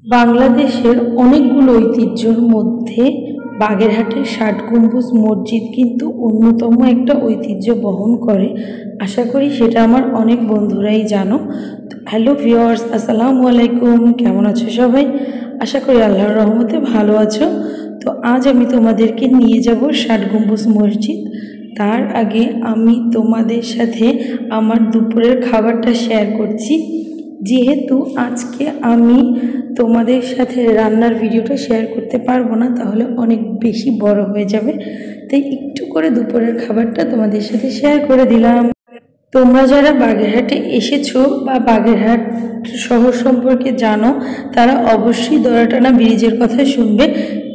বাংলাদেশের অনেকগুলো ঐতিহ্যর মধ্যে বাগেরহাটের ষাট গম্বুজ মসজিদ কিন্তু অন্যতম একটা ঐতিহ্য বহন করে। আশা করি সেটা আমার অনেক বন্ধুরাই জানো। হ্যালো ভিউয়ার্স, আসসালামু আলাইকুম, কেমন আছো সবাই? আশা করি আল্লাহর রহমতে ভালো আছো। তো আজ আমি তোমাদেরকে নিয়ে যাব ষাট গম্বুজ মসজিদ। তার আগে আমি তোমাদের সাথে আমার দুপুরের খাবারটা শেয়ার করছি। যেহেতু আজকে আমি তোমাদের সাথে রান্নার ভিডিওটা শেয়ার করতে পারবো না, তাহলে অনেক বেশি বড় হয়ে যাবে, তাই একটু করে দুপুরের খাবারটা তোমাদের সাথে শেয়ার করে দিলাম। তোমরা যারা বাগেরহাটে এসেছো বা বাগেরহাট শহর সম্পর্কে জানো, তারা অবশ্যই দড়াটানা ব্রিজের কথা শুনবে।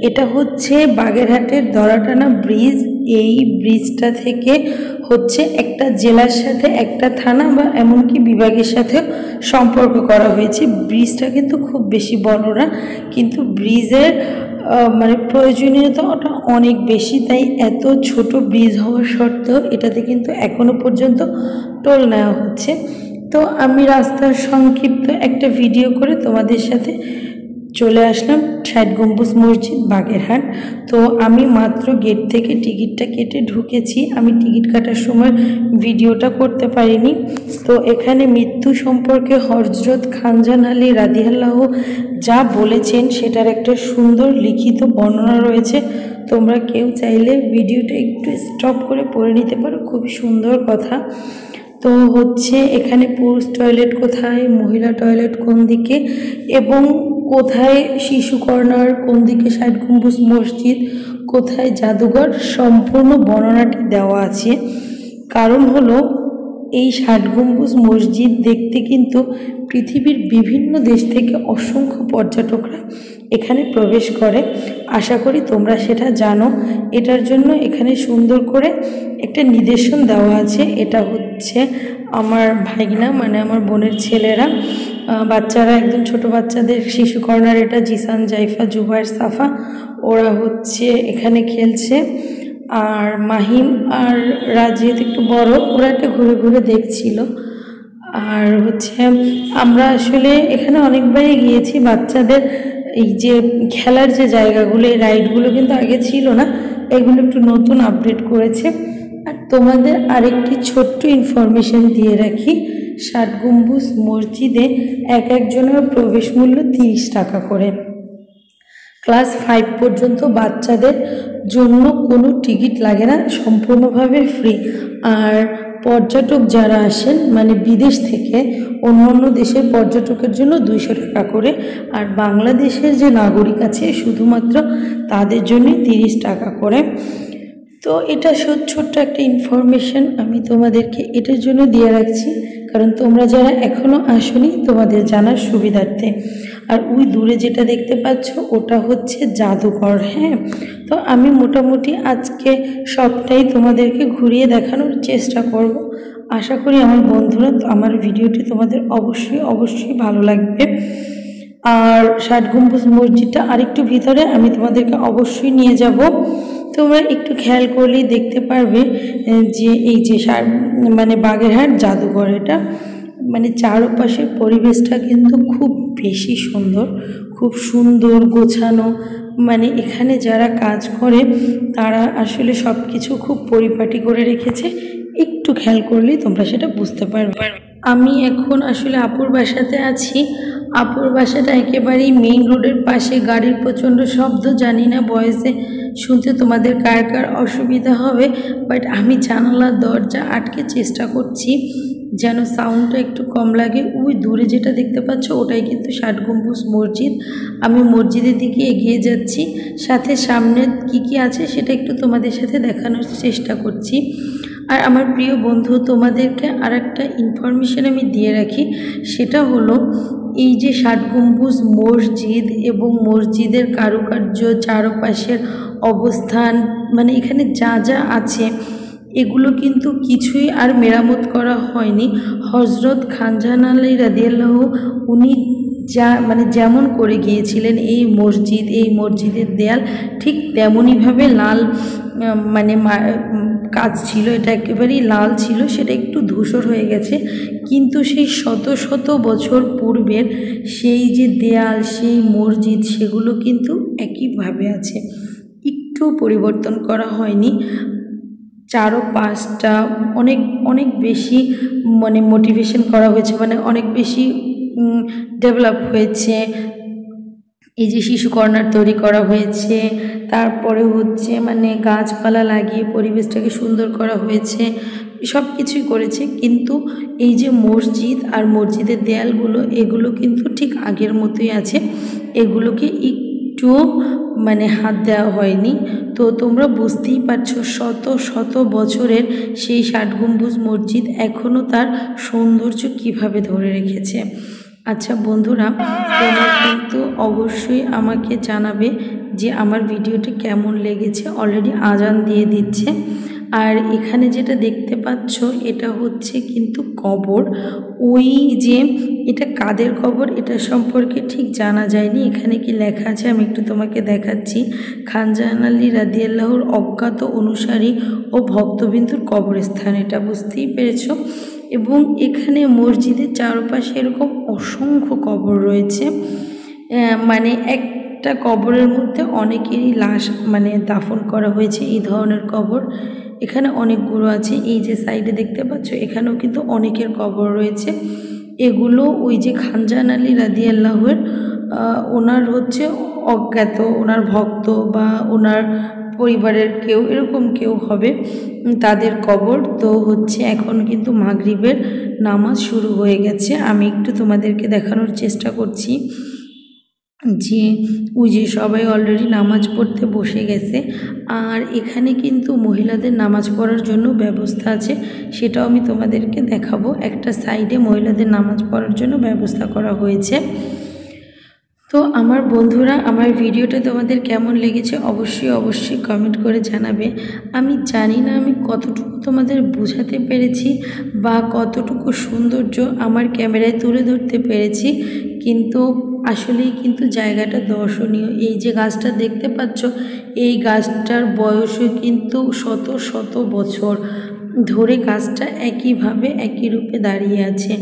এটা হচ্ছে বাগেরহাটের দড়াটানা ব্রিজ। এই ব্রিজটা থেকে হচ্ছে একটা জেলার সাথে একটা থানা বা এমনকি বিভাগের সাথে সম্পর্ক করা হয়েছে। ব্রিজটা কিন্তু খুব বেশি বড় না, কিন্তু ব্রিজের প্রয়োজনীয়তাটা অনেক বেশি, তাই এত ছোট ব্রিজ হওয়া সত্ত্বেও এটাতে কিন্তু এখনো পর্যন্ত টোল নেওয়া হচ্ছে। তো আমি রাস্তার সংক্ষিপ্ত একটা ভিডিও করে তোমাদের সাথে চলে আসলাম ষাট গম্বুজ মসজিদ বাগেরহাট। তো আমি মাত্র গেট থেকে টিকিটটা কেটে ঢুকেছি। আমি টিকিট কাটার সময় ভিডিওটা করতে পারিনি। তো এখানে মৃত্যু সম্পর্কে হযরত খানজাহান আলী রাদিয়াল্লাহু যা বলেছেন সেটার একটা সুন্দর লিখিত বর্ণনা রয়েছে। তোমরা কেউ চাইলে ভিডিওটা একটু স্টপ করে পড়ে নিতে পারো, খুব সুন্দর কথা। তো হচ্ছে এখানে পুরুষ টয়লেট কোথায়, মহিলা টয়লেট কোন দিকে, এবং কোথায় শিশু কর্নার, কোন দিকে ষাট গম্বুজ মসজিদ, কোথায় জাদুঘর, সম্পূর্ণ বর্ণনাটি দেওয়া আছে। কারণ হলো এই ষাট গম্বুজ মসজিদ দেখতে কিন্তু পৃথিবীর বিভিন্ন দেশ থেকে অসংখ্য পর্যটকরা এখানে প্রবেশ করে। আশা করি তোমরা সেটা জানো। এটার জন্য এখানে সুন্দর করে একটা নিদর্শন দেওয়া আছে। এটা হচ্ছে আমার ভাইগনা, মানে আমার বোনের ছেলেরা, বাচ্চারা, একদম ছোট বাচ্চাদের শিশু কর্নার এটা। জিসান, জাইফা, জুবাইর, সাফা, ওরা হচ্ছে এখানে খেলছে। আর মাহিম আর রাজিয়াত একটু বড়, ওরা একটা ঘুরে ঘুরে দেখছিল। আর হচ্ছে আমরা আসলে এখানে অনেকবারই গিয়েছি। বাচ্চাদের এই যে খেলার যে জায়গাগুলো, এই রাইডগুলো কিন্তু আগে ছিল না, এগুলো একটু নতুন আপডেট করেছে। আর তোমাদের আরেকটি ছোট্ট ইনফরমেশন দিয়ে রাখি, ষাট গম্বুজ মসজিদে এক একজনের প্রবেশ মূল্য 30 টাকা করে। ক্লাস 5 পর্যন্ত বাচ্চাদের জন্য কোনো টিকিট লাগে না, সম্পূর্ণভাবে ফ্রি। আর পর্যটক যারা আসেন, মানে বিদেশ থেকে অন্য অন্য দেশের পর্যটকের জন্য 200 টাকা করে। আর বাংলাদেশের যে নাগরিক আছে শুধুমাত্র তাদের জন্যই 30 টাকা করে। তো এটা ছোট্ট একটা ইনফরমেশন আমি তোমাদেরকে এটার জন্য দিয়ে রাখছি, কারণ তোমরা যারা এখনও আসোনি তোমাদের জানার সুবিধার্থে। আর ওই দূরে যেটা দেখতে পাচ্ছ ওটা হচ্ছে জাদুঘর। হ্যাঁ, তো আমি মোটামুটি আজকে সবটাই তোমাদেরকে ঘুরিয়ে দেখানোর চেষ্টা করব। আশা করি আমার বন্ধুরা আমার ভিডিওটি তোমাদের অবশ্যই ভালো লাগবে। আর ষাট গম্বুজ মসজিদটা আরেকটু ভিতরে আমি তোমাদেরকে অবশ্যই নিয়ে যাব। তোমরা একটু খেয়াল করলেই দেখতে পারবে যে এই যে বাগেরহাট জাদুঘর, এটা চারপাশের পরিবেশটা কিন্তু খুব বেশি সুন্দর, খুব সুন্দর গোছানো। এখানে যারা কাজ করে তারা আসলে সব কিছু খুব পরিপাটি করে রেখেছে। একটু খেয়াল করলেই তোমরা সেটা বুঝতে পারবে। আমি এখন আসলে আপুর বাসাতে আছি। আপুর বাসাটা একেবারেই মেইন রোডের পাশে। গাড়ির প্রচণ্ড শব্দ, জানি না ভয়েসে শুনতে তোমাদের কার কার অসুবিধা হবে, বাট আমি জানালার দরজা আটকে চেষ্টা করছি যেন সাউন্ডটা একটু কম লাগে। ওই দূরে যেটা দেখতে পাচ্ছ ওটাই কিন্তু ষাট গম্বুজ মসজিদ। আমি মসজিদের দিকে এগিয়ে যাচ্ছি, সাথে সামনে কি আছে সেটা একটু তোমাদের সাথে দেখানোর চেষ্টা করছি। আর আমার প্রিয় বন্ধু, তোমাদেরকে আর একটা ইনফরমেশন আমি দিয়ে রাখি, সেটা হলো এই যে ষাট গম্বুজ মসজিদ এবং মসজিদের কারুকার্য, চারপাশের অবস্থান, এখানে যা যা আছে এগুলো কিন্তু কিছুই আর মেরামত করা হয়নি। হযরত খানজাহান আলী রাদিয়াল্লাহু উনি যেমন করে গিয়েছিলেন এই মসজিদের দেয়াল ঠিক তেমনইভাবে লাল কাজ ছিল, এটা একেবারেই লাল ছিল, সেটা একটু ধূসর হয়ে গেছে, কিন্তু সেই শত শত বছর পূর্বের সেই যে দেয়াল, সেই মসজিদ, সেগুলো কিন্তু একইভাবে আছে, একটু পরিবর্তন করা হয়নি। চারো পাঁচটা অনেক অনেক বেশি মানে মোটিভেশন করা হয়েছে, মানে অনেক বেশি ডেভেলপ হয়েছে। এই যে শিশু কর্নার তৈরি করা হয়েছে, তারপরে হচ্ছে মানে গাছপালা লাগিয়ে পরিবেশটাকে সুন্দর করা হয়েছে, সব কিছুই করেছে। কিন্তু এই যে মসজিদ আর মসজিদের দেয়ালগুলো, এগুলো কিন্তু ঠিক আগের মতোই আছে, এগুলোকে একটু মানে হাত দেওয়া হয়নি। তো তোমরা বুঝতেই পারছো শত শত বছরের সেই ৬০ গম্বুজ মসজিদ এখনও তার সৌন্দর্য কিভাবে ধরে রেখেছে। আচ্ছা বন্ধুরা, তোমরা কিন্তু অবশ্যই আমাকে জানাবে যে আমার ভিডিওটি কেমন লেগেছে। অলরেডি আজান দিয়ে দিচ্ছে। আর এখানে যেটা দেখতে পাচ্ছ এটা হচ্ছে কিন্তু কবর। ওই যে এটা কাদের কবর এটা সম্পর্কে ঠিক জানা যায়নি। এখানে কি লেখা আছে আমি একটু তোমাকে দেখাচ্ছি। খানজাহান আলী রাদিয়াল্লাহুর অজ্ঞাত অনুসারী ও ভক্তবিন্দুর কবরস্থান, এটা বুঝতেই পেরেছ। এবং এখানে মসজিদের চারপাশে এরকম অসংখ্য কবর রয়েছে, মানে একটা কবরের মধ্যে অনেকেরই লাশ মানে দাফন করা হয়েছে, এই ধরনের কবর এখানে অনেকগুলো আছে। এই যে সাইডে দেখতে পাচ্ছ এখানেও কিন্তু অনেকের কবর রয়েছে। এগুলো ওই যে খানজাহান আলী রাদিয়াল্লাহুর ওনার হচ্ছে অজ্ঞাত, ওনার ভক্ত বা ওনার পরিবারের কেউ এরকম কেউ হবে, তাদের কবর। তো হচ্ছে এখন কিন্তু মাগরিবের নামাজ শুরু হয়ে গেছে। আমি একটু তোমাদেরকে দেখানোর চেষ্টা করছি যে ওই যে সবাই অলরেডি নামাজ পড়তে বসে গেছে। আর এখানে কিন্তু মহিলাদের নামাজ পড়ার জন্য ব্যবস্থা আছে, সেটাও আমি তোমাদেরকে দেখাবো। একটা সাইডে মহিলাদের নামাজ পড়ার জন্য ব্যবস্থা করা হয়েছে। তো আমার বন্ধুরা, আমার ভিডিওটা তোমাদের কেমন লেগেছে অবশ্যই অবশ্যই কমেন্ট করে জানাবে। আমি জানি না আমি কতটুকু তোমাদের বোঝাতে পেরেছি বা কতটুকু সৌন্দর্য আমার ক্যামেরায় তুলে ধরতে পেরেছি, কিন্তু আসলেই কিন্তু জায়গাটা দর্শনীয়। এই যে গাছটা দেখতে পাচ্ছ, এই গাছটার বয়সও কিন্তু শত শত বছর ধরে গাছটা একইভাবে একই রূপে দাঁড়িয়ে আছে।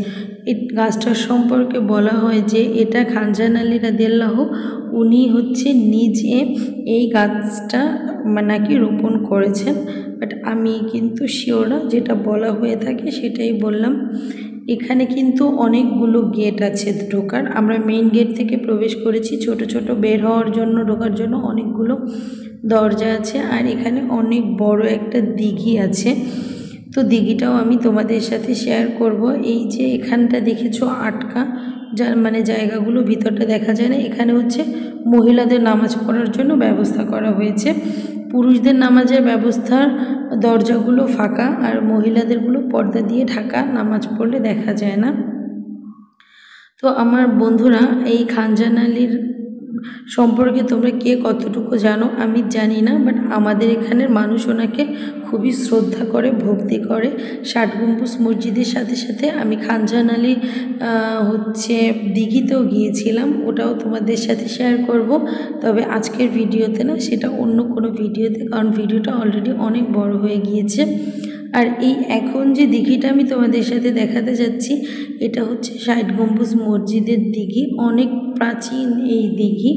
এই গাছটার সম্পর্কে বলা হয় যে এটা খানজাহান আলী রাদিয়াল্লাহু উনি হচ্ছে নিজে এই গাছটা নাকি রোপণ করেছেন, বাট আমি কিন্তু শিওর না, যেটা বলা হয়ে থাকে সেটাই বললাম। এখানে কিন্তু অনেকগুলো গেট আছে ঢোকার, আমরা মেইন গেট থেকে প্রবেশ করেছি, ছোট ছোট বের হওয়ার জন্য ঢোকার জন্য অনেকগুলো দরজা আছে। আর এখানে অনেক বড় একটা দিঘি আছে, তো দিঘিটাও আমি তোমাদের সাথে শেয়ার করব। এই যে এখানটা দেখেছো আটকা, যার মানে জায়গাগুলো ভিতরটা দেখা যায় না, এখানে হচ্ছে মহিলাদের নামাজ পড়ার জন্য ব্যবস্থা করা হয়েছে। পুরুষদের নামাজের ব্যবস্থার দরজাগুলো ফাঁকা, আর মহিলাদেরগুলো পর্দা দিয়ে ঢাকা, নামাজ পড়লে দেখা যায় না। তো আমার বন্ধুরা, এই খানজাহান আলীর সম্পর্কে তোমরা কে কতটুকু জানো আমি জানি না, বাট আমাদের এখানের মানুষ ওনাকে খুবই শ্রদ্ধা করে, ভক্তি করে। ৬০ গম্বুজ মসজিদের সাথে সাথে আমি খানজাহান আলী হচ্ছে দিঘিতেও গিয়েছিলাম, ওটাও তোমাদের সাথে শেয়ার করব, তবে আজকের ভিডিওতে না, সেটা অন্য কোনো ভিডিওতে, কারণ ভিডিওটা অলরেডি অনেক বড় হয়ে গিয়েছে। আর এই এখন যে দিঘিটা আমি তোমাদের সাথে দেখাতে যাচ্ছি, এটা হচ্ছে ৬০ গম্বুজ মসজিদের দিঘি, অনেক প্রাচীন এই দিঘি।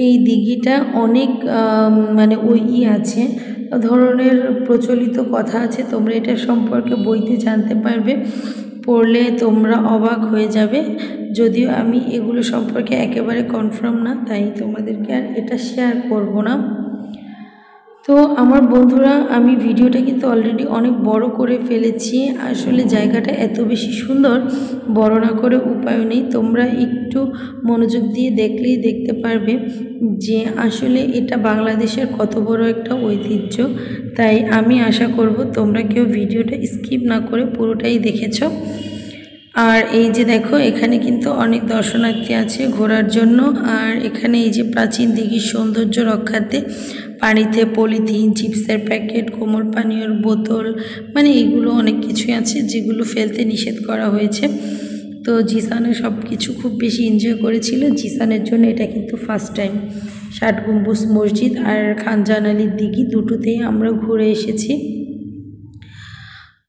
এই দিঘিটা অনেক মানে ওই আছে ধরনের প্রচলিত কথা আছে, তোমরা এটা সম্পর্কে বইতে জানতে পারবে, পড়লে তোমরা অবাক হয়ে যাবে। যদিও আমি এগুলো সম্পর্কে একেবারে কনফার্ম না, তাই তোমাদেরকে আর এটা শেয়ার করব না। তো আমার বন্ধুরা, আমি ভিডিওটা কিন্তু অলরেডি অনেক বড় করে ফেলেছি। আসলে জায়গাটা এত বেশি সুন্দর, বর্ণনা করে উপায় নেই, তোমরা একটু মনোযোগ দিয়ে দেখলেই দেখতে পারবে যে আসলে এটা বাংলাদেশের কত বড় একটা ঐতিহ্য। তাই আমি আশা করব তোমরা কেউ ভিডিওটা স্কিপ না করে পুরোটাই দেখেছ। আর এই যে দেখো, এখানে কিন্তু অনেক দর্শনার্থী আছে ঘোরার জন্য। আর এখানে এই যে প্রাচীন দিঘির সৌন্দর্য রক্ষার্থে পানিতে পলিথিন, চিপসের প্যাকেট, কোমল পানীয়র বোতল, মানে এগুলো অনেক কিছুই আছে যেগুলো ফেলতে নিষেধ করা হয়েছে। তো জিসানে সব কিছু খুব বেশি এনজয় করেছিল। জিসানের জন্য এটা কিন্তু ফার্স্ট টাইম ৬০ গম্বুজ মসজিদ আর খানজাহান আলীর দিঘি দুটোতেই আমরা ঘুরে এসেছি।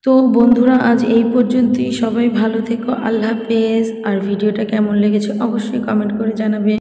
তো বন্ধুরা আজ এই পর্যন্তই। সবাই ভালো থেকো, আল্লাহ হাফেজ। আর ভিডিওটা কেমন লেগেছে অবশ্যই কমেন্ট করে জানাবে।